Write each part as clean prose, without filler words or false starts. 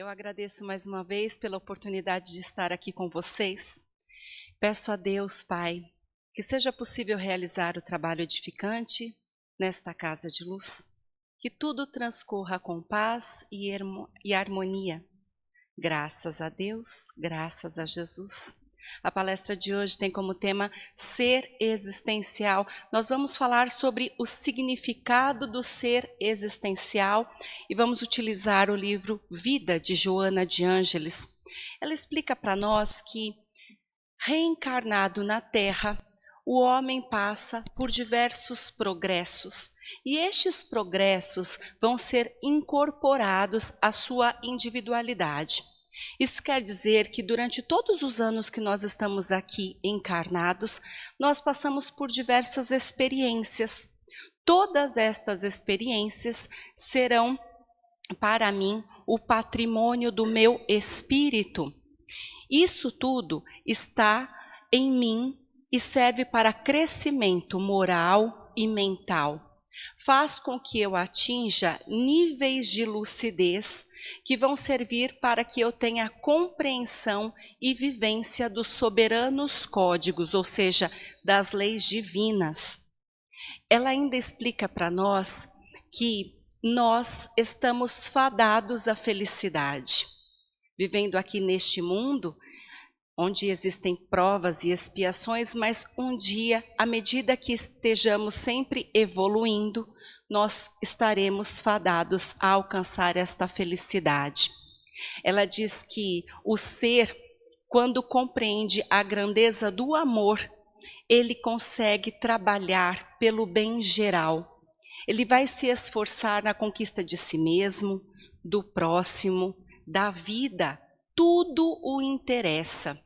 Eu agradeço mais uma vez pela oportunidade de estar aqui com vocês. Peço a Deus, Pai, que seja possível realizar o trabalho edificante nesta casa de luz, que tudo transcorra com paz e harmonia. Graças a Deus, graças a Jesus. A palestra de hoje tem como tema Ser Existencial. Nós vamos falar sobre o significado do ser existencial e vamos utilizar o livro Vida, de Joana de Ângeles. Ela explica para nós que, reencarnado na Terra, o homem passa por diversos progressos e estes progressos vão ser incorporados à sua individualidade. Isso quer dizer que durante todos os anos que nós estamos aqui encarnados, nós passamos por diversas experiências. Todas estas experiências serão, para mim, o patrimônio do meu espírito. Isso tudo está em mim e serve para crescimento moral e mental. Faz com que eu atinja níveis de lucidez que vão servir para que eu tenha compreensão e vivência dos soberanos códigos, ou seja, das leis divinas. Ela ainda explica para nós que nós estamos fadados à felicidade. Vivendo aqui neste mundo, onde existem provas e expiações, mas um dia, à medida que estejamos sempre evoluindo, nós estaremos fadados a alcançar esta felicidade. Ela diz que o ser, quando compreende a grandeza do amor, ele consegue trabalhar pelo bem geral. Ele vai se esforçar na conquista de si mesmo, do próximo, da vida. Tudo o interessa.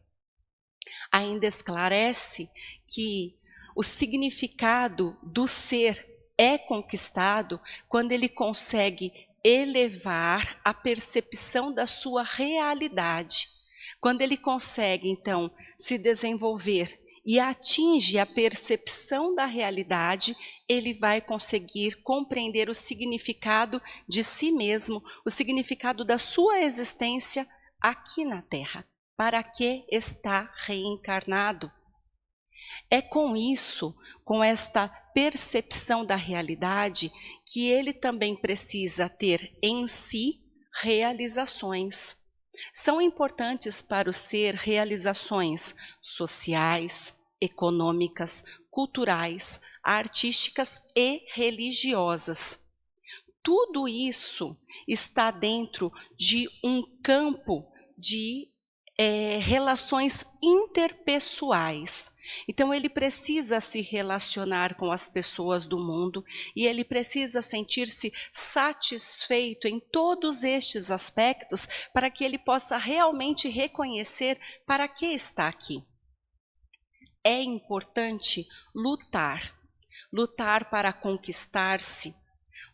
Ainda esclarece que o significado do ser é conquistado quando ele consegue elevar a percepção da sua realidade. Quando ele consegue, então, se desenvolver e atinge a percepção da realidade, ele vai conseguir compreender o significado de si mesmo, o significado da sua existência aqui na Terra. Para que está reencarnado? É com isso, com esta percepção da realidade, que ele também precisa ter em si realizações. São importantes para o ser realizações sociais, econômicas, culturais, artísticas e religiosas. Tudo isso está dentro de um campo de relações interpessoais. Então ele precisa se relacionar com as pessoas do mundo e ele precisa sentir-se satisfeito em todos estes aspectos para que ele possa realmente reconhecer para que está aqui. É importante lutar, lutar para conquistar-se,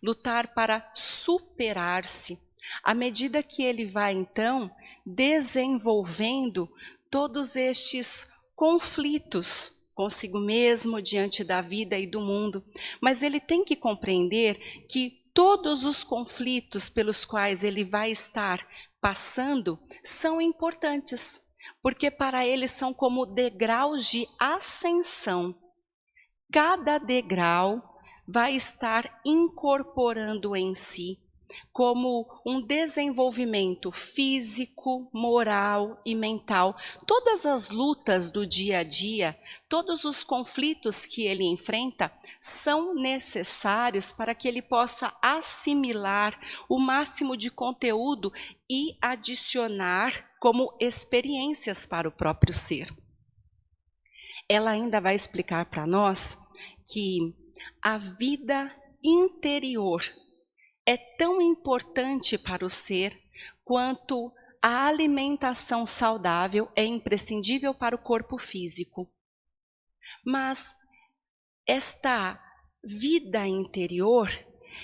lutar para superar-se. À medida que ele vai, então, desenvolvendo todos estes conflitos consigo mesmo, diante da vida e do mundo. Mas ele tem que compreender que todos os conflitos pelos quais ele vai estar passando são importantes, porque para ele são como degraus de ascensão. Cada degrau vai estar incorporando em si como um desenvolvimento físico, moral e mental. Todas as lutas do dia a dia, todos os conflitos que ele enfrenta são necessários para que ele possa assimilar o máximo de conteúdo e adicionar como experiências para o próprio ser. Ela ainda vai explicar para nós que a vida interior é tão importante para o ser quanto a alimentação saudável é imprescindível para o corpo físico. Mas esta vida interior,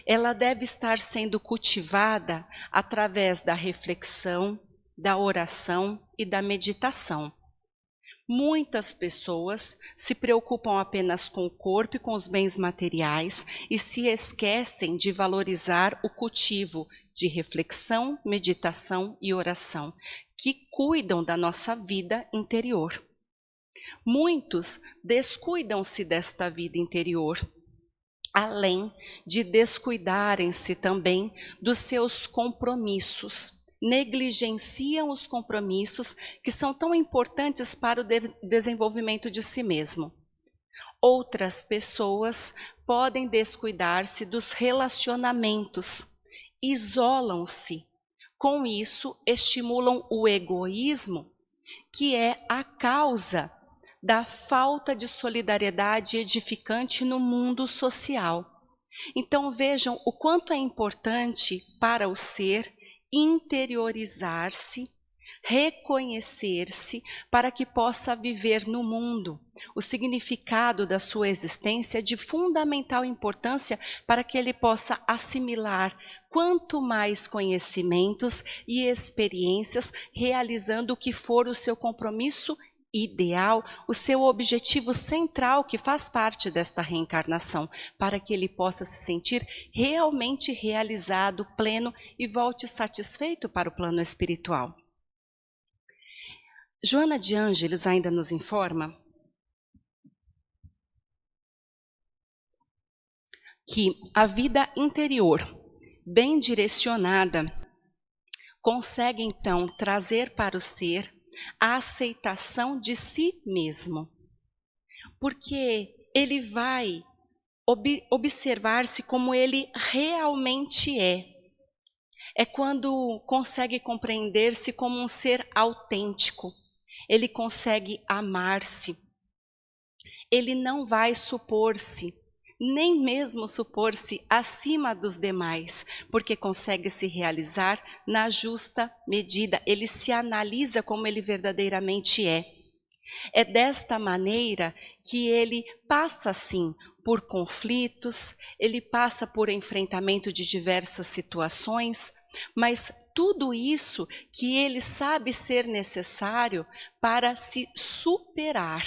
ela deve estar sendo cultivada através da reflexão, da oração e da meditação. Muitas pessoas se preocupam apenas com o corpo e com os bens materiais e se esquecem de valorizar o cultivo de reflexão, meditação e oração, que cuidam da nossa vida interior. Muitos descuidam-se desta vida interior, além de descuidarem-se também dos seus compromissos. Negligenciam os compromissos que são tão importantes para o desenvolvimento de si mesmo. Outras pessoas podem descuidar-se dos relacionamentos, isolam-se. Com isso, estimulam o egoísmo, que é a causa da falta de solidariedade edificante no mundo social. Então vejam o quanto é importante para o ser interiorizar-se, reconhecer-se, para que possa viver no mundo. O significado da sua existência é de fundamental importância para que ele possa assimilar quanto mais conhecimentos e experiências, realizando o que for o seu compromisso ideal, o seu objetivo central, que faz parte desta reencarnação, para que ele possa se sentir realmente realizado, pleno e volte satisfeito para o plano espiritual. Joana de Ângeles ainda nos informa que a vida interior, bem direcionada, consegue então trazer para o ser a aceitação de si mesmo, porque ele vai observar-se como ele realmente é. É quando consegue compreender-se como um ser autêntico, ele consegue amar-se, ele não vai supor-se, nem mesmo supor-se acima dos demais, porque consegue se realizar na justa medida, ele se analisa como ele verdadeiramente é. É desta maneira que ele passa, sim, por conflitos, ele passa por enfrentamento de diversas situações, mas tudo isso que ele sabe ser necessário para se superar.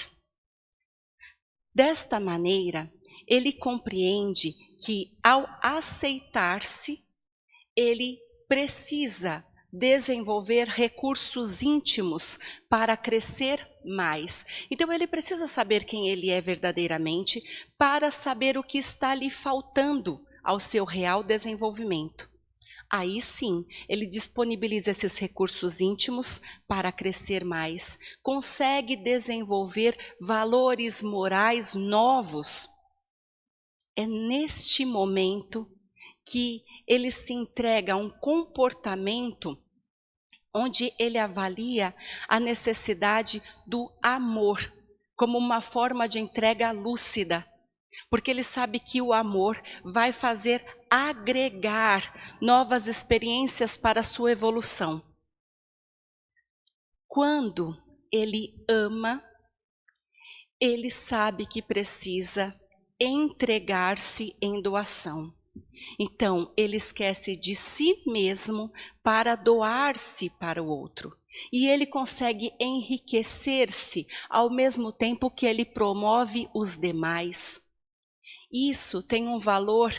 Desta maneira, ele compreende que, ao aceitar-se, ele precisa desenvolver recursos íntimos para crescer mais. Então ele precisa saber quem ele é verdadeiramente para saber o que está lhe faltando ao seu real desenvolvimento. Aí sim, ele disponibiliza esses recursos íntimos para crescer mais, consegue desenvolver valores morais novos. É neste momento que ele se entrega a um comportamento onde ele avalia a necessidade do amor como uma forma de entrega lúcida, porque ele sabe que o amor vai fazer agregar novas experiências para a sua evolução. Quando ele ama, ele sabe que precisa entregar-se em doação. Então, ele esquece de si mesmo para doar-se para o outro. E ele consegue enriquecer-se ao mesmo tempo que ele promove os demais. Isso tem um valor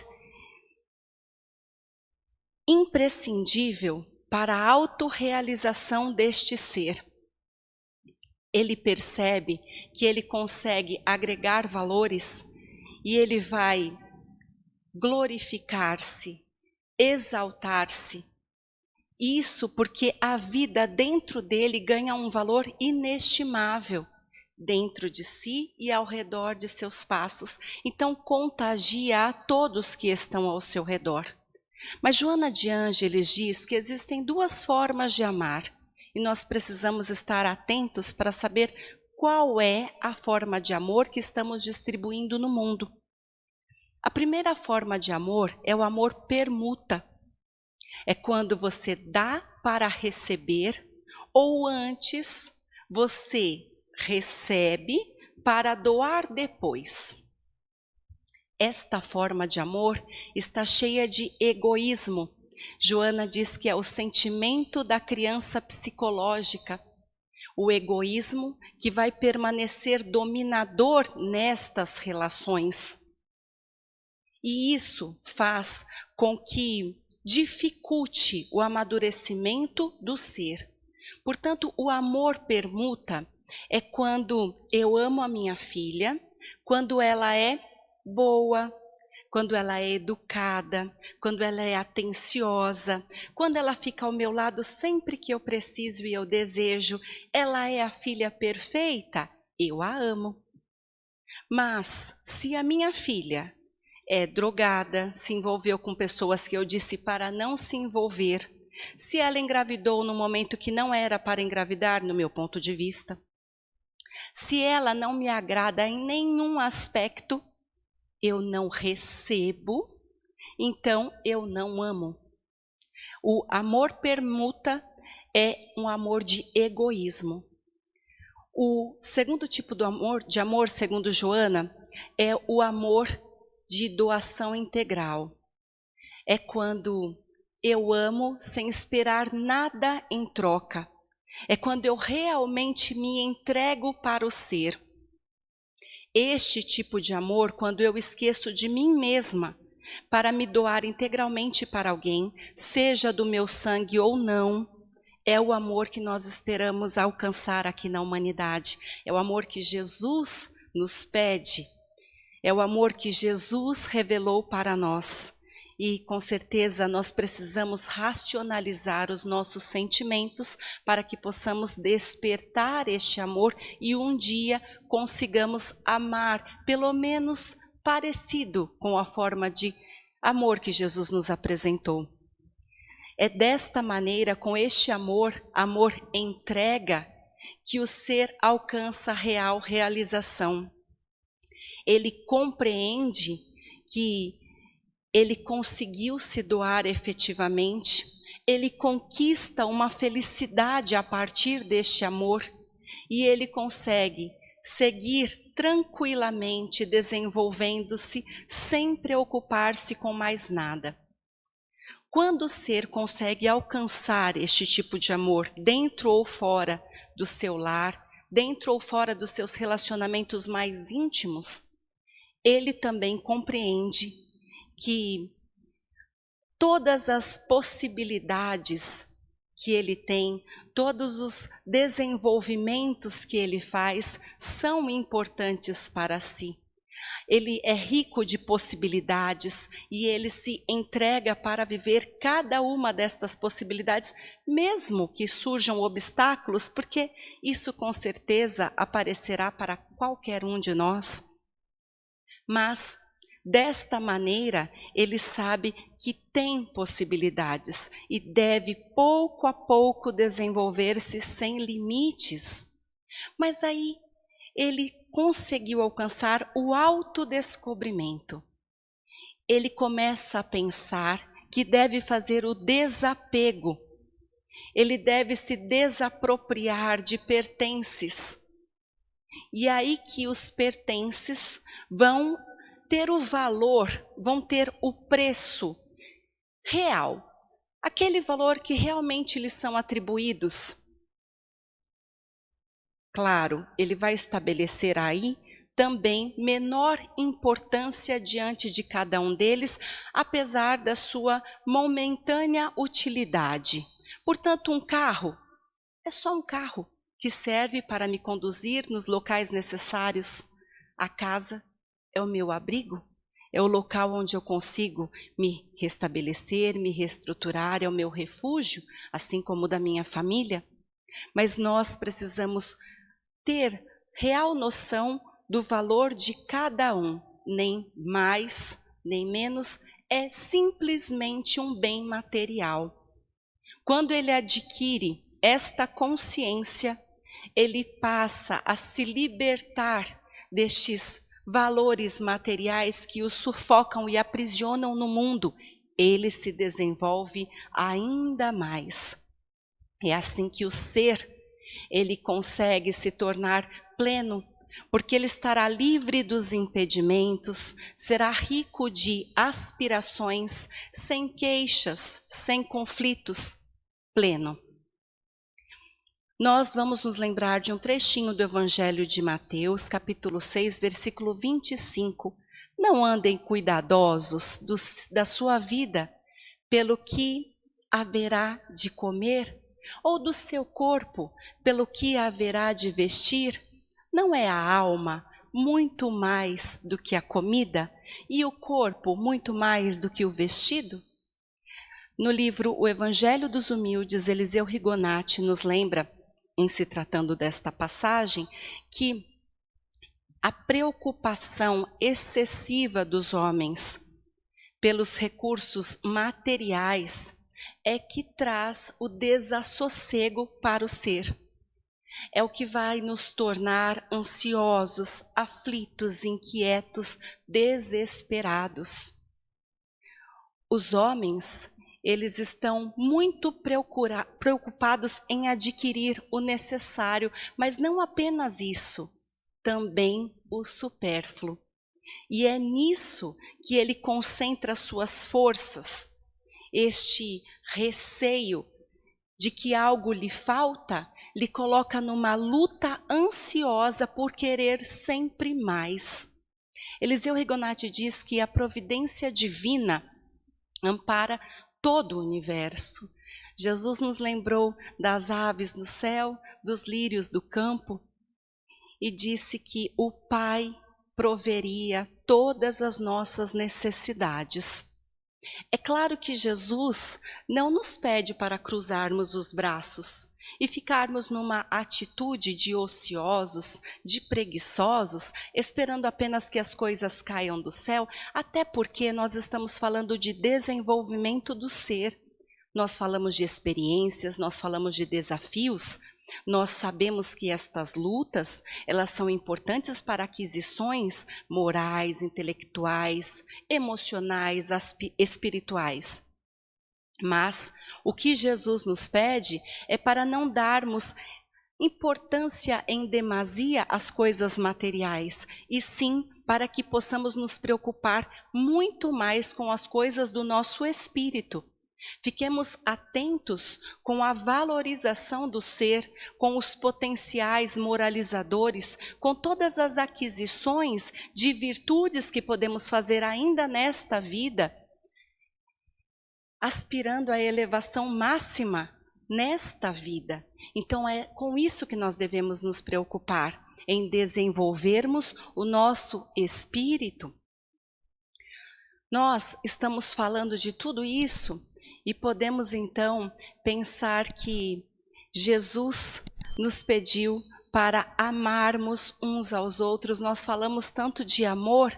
imprescindível para a autorrealização deste ser. Ele percebe que ele consegue agregar valores e ele vai glorificar-se, exaltar-se. Isso porque a vida dentro dele ganha um valor inestimável, dentro de si e ao redor de seus passos. Então contagia a todos que estão ao seu redor. Mas Joana de Ângeles diz que existem duas formas de amar, e nós precisamos estar atentos para saber qual é a forma de amor que estamos distribuindo no mundo. A primeira forma de amor é o amor permuta. É quando você dá para receber, ou antes você recebe para doar depois. Esta forma de amor está cheia de egoísmo. Joana diz que é o sentimento da criança psicológica, o egoísmo que vai permanecer dominador nestas relações. E isso faz com que dificulte o amadurecimento do ser. Portanto, o amor permuta é quando eu amo a minha filha, quando ela é boa, quando ela é educada, quando ela é atenciosa, quando ela fica ao meu lado sempre que eu preciso e eu desejo, ela é a filha perfeita, eu a amo. Mas se a minha filha é drogada, se envolveu com pessoas que eu disse para não se envolver, se ela engravidou no momento que não era para engravidar, no meu ponto de vista, se ela não me agrada em nenhum aspecto, eu não recebo, então eu não amo. O amor permuta é um amor de egoísmo. O segundo tipo de amor, segundo Joana, é o amor de doação integral. É quando eu amo sem esperar nada em troca. É quando eu realmente me entrego para o ser. Este tipo de amor, quando eu esqueço de mim mesma para me doar integralmente para alguém, seja do meu sangue ou não, é o amor que nós esperamos alcançar aqui na humanidade. É o amor que Jesus nos pede. É o amor que Jesus revelou para nós. E com certeza nós precisamos racionalizar os nossos sentimentos para que possamos despertar este amor e um dia consigamos amar, pelo menos parecido com a forma de amor que Jesus nos apresentou. É desta maneira, com este amor, amor entrega, que o ser alcança real realização. Ele compreende que ele conseguiu se doar efetivamente, ele conquista uma felicidade a partir deste amor e ele consegue seguir tranquilamente desenvolvendo-se sem preocupar-se com mais nada. Quando o ser consegue alcançar este tipo de amor dentro ou fora do seu lar, dentro ou fora dos seus relacionamentos mais íntimos, ele também compreende que todas as possibilidades que ele tem, todos os desenvolvimentos que ele faz são importantes para si. Ele é rico de possibilidades e ele se entrega para viver cada uma destas possibilidades, mesmo que surjam obstáculos, porque isso com certeza aparecerá para qualquer um de nós. Mas desta maneira, ele sabe que tem possibilidades e deve pouco a pouco desenvolver-se sem limites. Mas aí ele conseguiu alcançar o autodescobrimento. Ele começa a pensar que deve fazer o desapego. Ele deve se desapropriar de pertences. E aí que os pertences vão ter o valor, vão ter o preço real. Aquele valor que realmente lhes são atribuídos. Claro, ele vai estabelecer aí também menor importância diante de cada um deles, apesar da sua momentânea utilidade. Portanto, um carro é só um carro que serve para me conduzir nos locais necessários. A casa é o meu abrigo, é o local onde eu consigo me restabelecer, me reestruturar, é o meu refúgio, assim como o da minha família. Mas nós precisamos ter real noção do valor de cada um, nem mais, nem menos, é simplesmente um bem material. Quando ele adquire esta consciência, ele passa a se libertar destes valores materiais que o sufocam e aprisionam no mundo. Ele se desenvolve ainda mais. É assim que o ser, ele consegue se tornar pleno, porque ele estará livre dos impedimentos, será rico de aspirações, sem queixas, sem conflitos, pleno. Nós vamos nos lembrar de um trechinho do Evangelho de Mateus, capítulo 6, versículo 25. Não andem cuidadosos da sua vida, pelo que haverá de comer, ou do seu corpo, pelo que haverá de vestir? Não é a alma muito mais do que a comida, e o corpo muito mais do que o vestido? No livro O Evangelho dos Humildes, Eliseu Rigonati nos lembra, em se tratando desta passagem, que a preocupação excessiva dos homens pelos recursos materiais é que traz o desassossego para o ser. É o que vai nos tornar ansiosos, aflitos, inquietos, desesperados. Os homens, eles estão muito preocupados em adquirir o necessário, mas não apenas isso, também o supérfluo. E é nisso que ele concentra suas forças. Este receio de que algo lhe falta, lhe coloca numa luta ansiosa por querer sempre mais. Eliseu Rigonati diz que a providência divina ampara todo o universo. Jesus nos lembrou das aves no céu, dos lírios do campo, e disse que o Pai proveria todas as nossas necessidades. É claro que Jesus não nos pede para cruzarmos os braços e ficarmos numa atitude de ociosos, de preguiçosos, esperando apenas que as coisas caiam do céu, até porque nós estamos falando de desenvolvimento do ser. Nós falamos de experiências, nós falamos de desafios. Nós sabemos que estas lutas, elas são importantes para aquisições morais, intelectuais, emocionais, espirituais. Mas o que Jesus nos pede é para não darmos importância em demasia às coisas materiais, e sim para que possamos nos preocupar muito mais com as coisas do nosso espírito. Fiquemos atentos com a valorização do ser, com os potenciais moralizadores, com todas as aquisições de virtudes que podemos fazer ainda nesta vida, aspirando à elevação máxima nesta vida. Então é com isso que nós devemos nos preocupar, em desenvolvermos o nosso espírito. Nós estamos falando de tudo isso e podemos então pensar que Jesus nos pediu para amarmos uns aos outros. Nós falamos tanto de amor,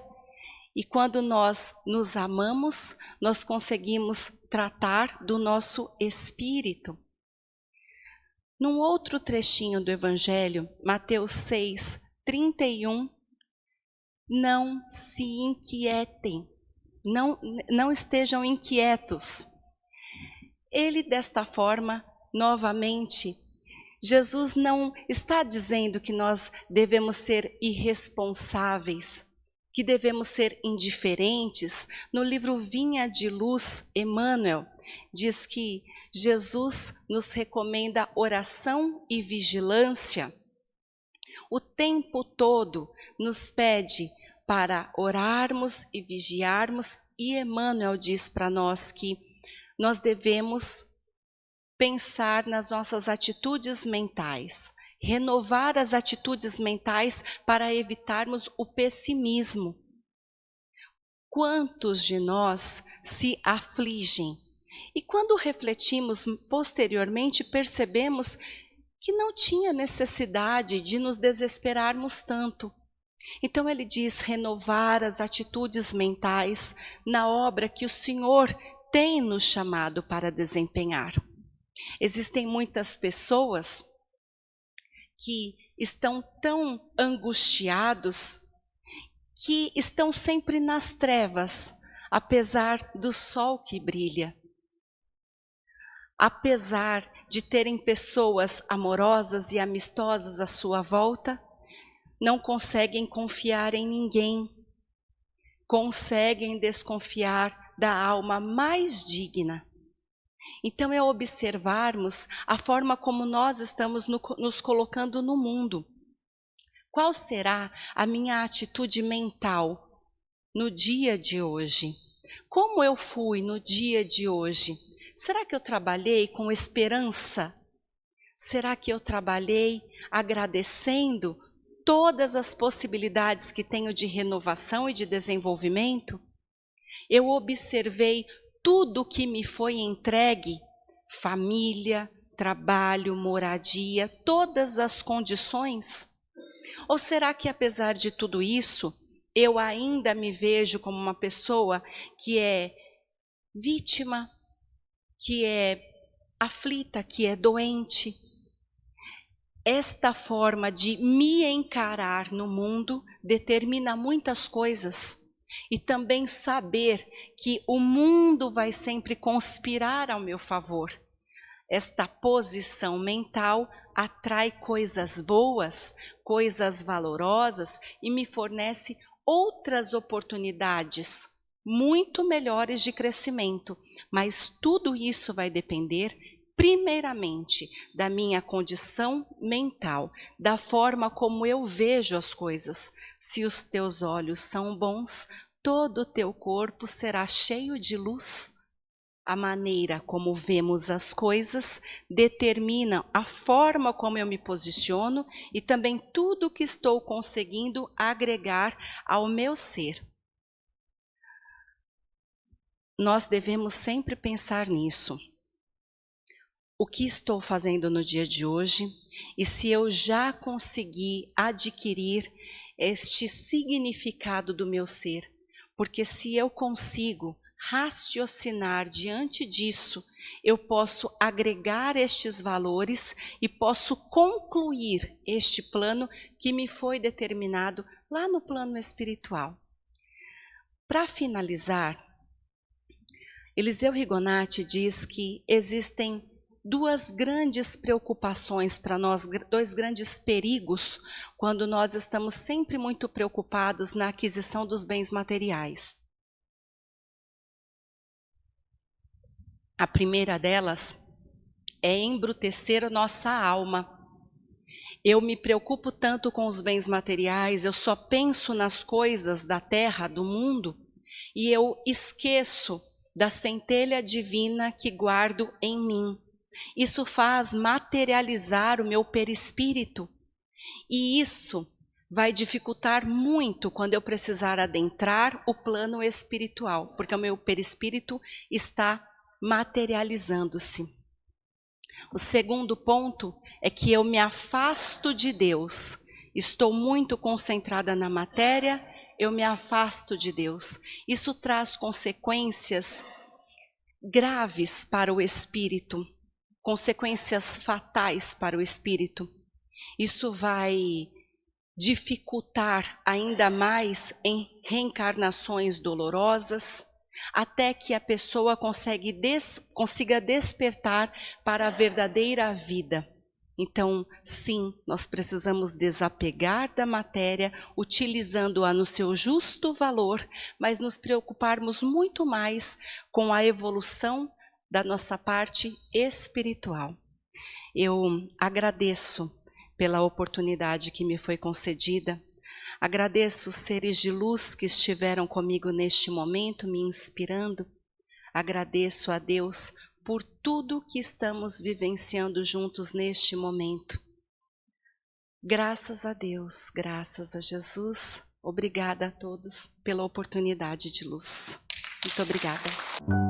e quando nós nos amamos, nós conseguimos tratar do nosso espírito. Num outro trechinho do Evangelho, Mateus 6, 31, não se inquietem, não estejam inquietos. Ele, desta forma, novamente, Jesus não está dizendo que nós devemos ser irresponsáveis, que devemos ser indiferentes. No livro Vinha de Luz, Emmanuel diz que Jesus nos recomenda oração e vigilância. O tempo todo nos pede para orarmos e vigiarmos, e Emmanuel diz para nós que nós devemos pensar nas nossas atitudes mentais, renovar as atitudes mentais para evitarmos o pessimismo. Quantos de nós se afligem? E quando refletimos posteriormente, percebemos que não tinha necessidade de nos desesperarmos tanto. Então ele diz renovar as atitudes mentais na obra que o Senhor tem nos chamado para desempenhar. Existem muitas pessoas que estão tão angustiados, que estão sempre nas trevas, apesar do sol que brilha. Apesar de terem pessoas amorosas e amistosas à sua volta, não conseguem confiar em ninguém, conseguem desconfiar da alma mais digna. Então é observarmos a forma como nós estamos nos colocando no mundo. Qual será a minha atitude mental no dia de hoje? como eu fui no dia de hoje? Será que eu trabalhei com esperança? Será que eu trabalhei agradecendo todas as possibilidades que tenho de renovação e de desenvolvimento? Eu observei tudo que me foi entregue, família, trabalho, moradia, todas as condições? Ou será que apesar de tudo isso, eu ainda me vejo como uma pessoa que é vítima, que é aflita, que é doente? Esta forma de me encarar no mundo determina muitas coisas. E também saber que o mundo vai sempre conspirar ao meu favor. Esta posição mental atrai coisas boas, coisas valorosas e me fornece outras oportunidades muito melhores de crescimento. Mas tudo isso vai depender primeiramente da minha condição mental, da forma como eu vejo as coisas. Se os teus olhos são bons, todo o teu corpo será cheio de luz. A maneira como vemos as coisas determina a forma como eu me posiciono e também tudo o que estou conseguindo agregar ao meu ser. Nós devemos sempre pensar nisso. O que estou fazendo no dia de hoje e se eu já consegui adquirir este significado do meu ser. Porque se eu consigo raciocinar diante disso, eu posso agregar estes valores e posso concluir este plano que me foi determinado lá no plano espiritual. Para finalizar, Eliseu Rigonati diz que existem duas grandes preocupações para nós, dois grandes perigos, quando nós estamos sempre muito preocupados na aquisição dos bens materiais. A primeira delas é embrutecer a nossa alma. Eu me preocupo tanto com os bens materiais, eu só penso nas coisas da terra, do mundo, e eu esqueço da centelha divina que guardo em mim. Isso faz materializar o meu perispírito. E isso vai dificultar muito quando eu precisar adentrar o plano espiritual, porque o meu perispírito está materializando-se. O segundo ponto é que eu me afasto de Deus. Estou muito concentrada na matéria, eu me afasto de Deus. Isso traz consequências graves para o espírito. Consequências fatais para o espírito. Isso vai dificultar ainda mais em reencarnações dolorosas, até que a pessoa consiga despertar para a verdadeira vida. Então, sim, nós precisamos desapegar da matéria, utilizando-a no seu justo valor, mas nos preocuparmos muito mais com a evolução da nossa parte espiritual. Eu agradeço pela oportunidade que me foi concedida. Agradeço os seres de luz que estiveram comigo neste momento, me inspirando. Agradeço a Deus por tudo que estamos vivenciando juntos neste momento. Graças a Deus, graças a Jesus. Obrigada a todos pela oportunidade de luz. Muito obrigada.